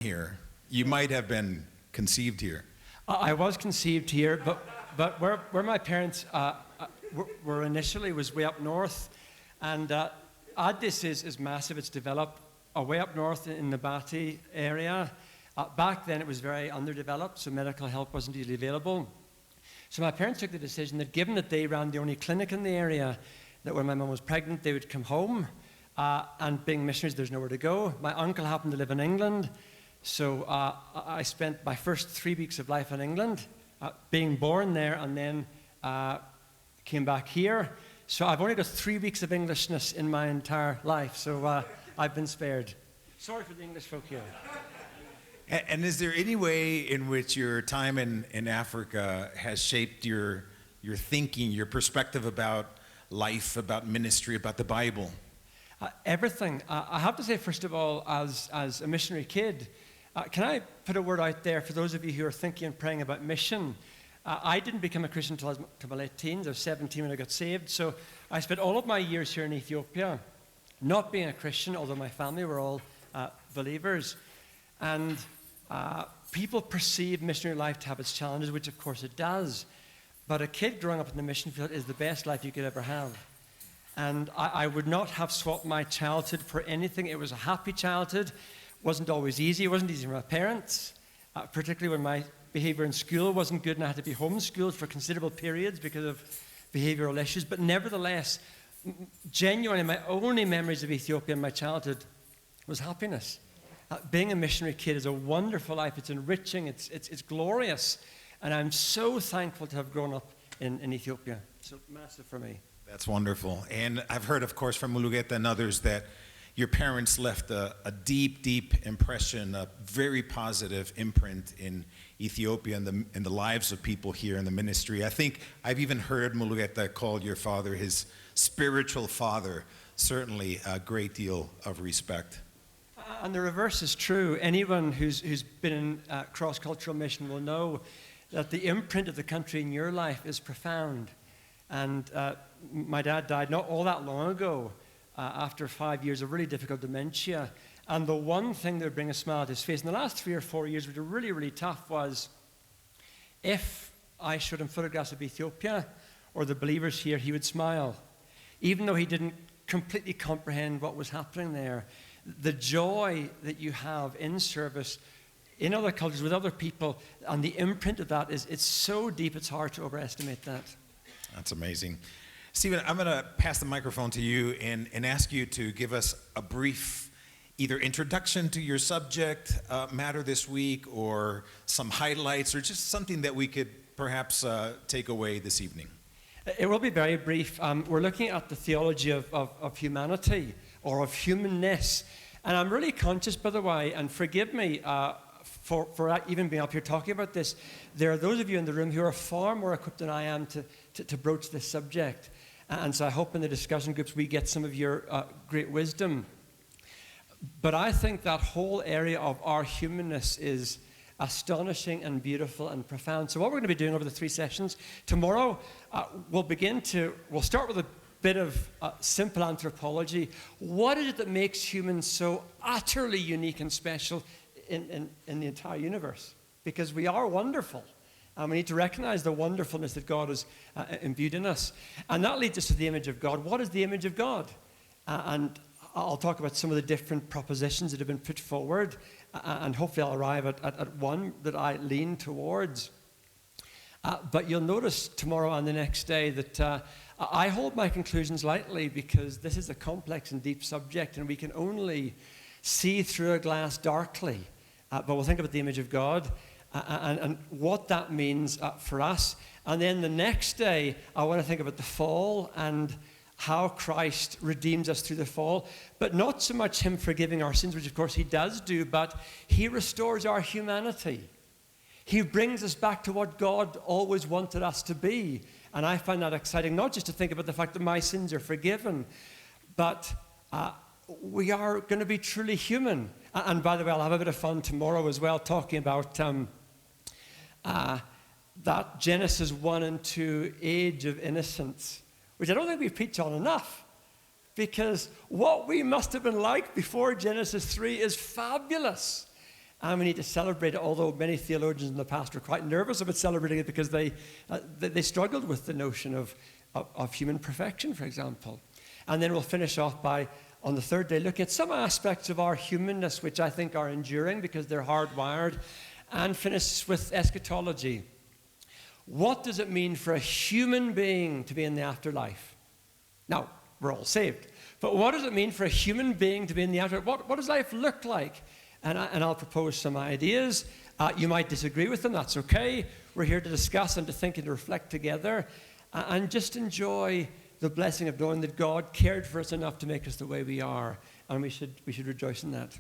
here. You might have been conceived here. I was conceived here, but where my parents were initially was way up north. And Addis is massive. It's developed way up north in the Bati area. Back then, it was very underdeveloped, so medical help wasn't easily available. So my parents took the decision that given that they ran the only clinic in the area, that when my mum was pregnant, they would come home. And being missionaries, there's nowhere to go. My uncle happened to live in England. So I spent my first 3 weeks of life in England, being born there, and then came back here. So I've only got 3 weeks of Englishness in my entire life, so I've been spared. Sorry for the English folk here. And is there any way in which your time in Africa has shaped your thinking, your perspective about life, about ministry, about the Bible? Everything. I have to say, first of all, as a missionary kid, can I put a word out there for those of you who are thinking and praying about mission? I didn't become a Christian until I was to my late teens. I was 17 when I got saved. So I spent all of my years here in Ethiopia not being a Christian, although my family were all believers. And people perceive missionary life to have its challenges, which of course it does. But a kid growing up in the mission field is the best life you could ever have. And I would not have swapped my childhood for anything. It was a happy childhood. It wasn't always easy. It wasn't easy for my parents, particularly when my behavior in school wasn't good and I had to be homeschooled for considerable periods because of behavioral issues. But nevertheless, genuinely, my only memories of Ethiopia in my childhood was happiness. Being a missionary kid is a wonderful life. It's enriching. It's glorious. And I'm so thankful to have grown up in Ethiopia. So massive for me. That's wonderful. And I've heard, of course, from Mulugeta and others that your parents left a deep, deep impression, a very positive imprint in Ethiopia and the lives of people here in the ministry. I think I've even heard Mulugeta call your father his spiritual father. Certainly a great deal of respect. And the reverse is true. Anyone who's been in cross-cultural mission will know that the imprint of the country in your life is profound. And my dad died not all that long ago after 5 years of really difficult dementia. And the one thing that would bring a smile to his face in the last 3 or 4 years, which were really, really tough, was if I showed him photographs of Ethiopia or the believers here, he would smile. Even though he didn't completely comprehend what was happening there. The joy that you have in service in other cultures with other people, and the imprint of that it's so deep, it's hard to overestimate that. That's amazing. Stephen, I'm going to pass the microphone to you and ask you to give us a brief either introduction to your subject matter this week or some highlights or just something that we could perhaps take away this evening. It will be very brief. We're looking at the theology of humanity or of humanness. And I'm really conscious, by the way, and forgive me for even being up here talking about this. There are those of you in the room who are far more equipped than I am to broach this subject. And so I hope in the discussion groups we get some of your great wisdom. But I think that whole area of our humanness is astonishing and beautiful and profound. So what we're going to be doing over the 3 sessions, tomorrow we'll start with a bit of simple anthropology. What is it that makes humans so utterly unique and special in the entire universe? Because we are wonderful. And we need to recognize the wonderfulness that God has imbued in us. And that leads us to the image of God. What is the image of God? And I'll talk about some of the different propositions that have been put forward. And hopefully I'll arrive at one that I lean towards. But you'll notice tomorrow and the next day that I hold my conclusions lightly because this is a complex and deep subject and we can only see through a glass darkly. But we'll think about the image of God and what that means for us. And then the next day, I want to think about the fall and how Christ redeems us through the fall. But not so much him forgiving our sins, which of course he does do, but he restores our humanity. He brings us back to what God always wanted us to be. And I find that exciting, not just to think about the fact that my sins are forgiven, but we are going to be truly human. And by the way, I'll have a bit of fun tomorrow as well, talking about that Genesis 1 and 2 age of innocence, which I don't think we preach on enough. Because what we must have been like before Genesis 3 is fabulous. and we need to celebrate it, although many theologians in the past were quite nervous about celebrating it because they struggled with the notion of human perfection, for example. And then we'll finish off by, on the third day, looking at some aspects of our humanness which I think are enduring because they're hardwired, and finish with eschatology. What does it mean for a human being to be in the afterlife? Now, we're all saved, but what does it mean for a human being to be in the afterlife? What does life look like? And I'll propose some ideas. You might disagree with them, that's okay. We're here to discuss and to think and to reflect together, and just enjoy the blessing of knowing that God cared for us enough to make us the way we are, and we should rejoice in that.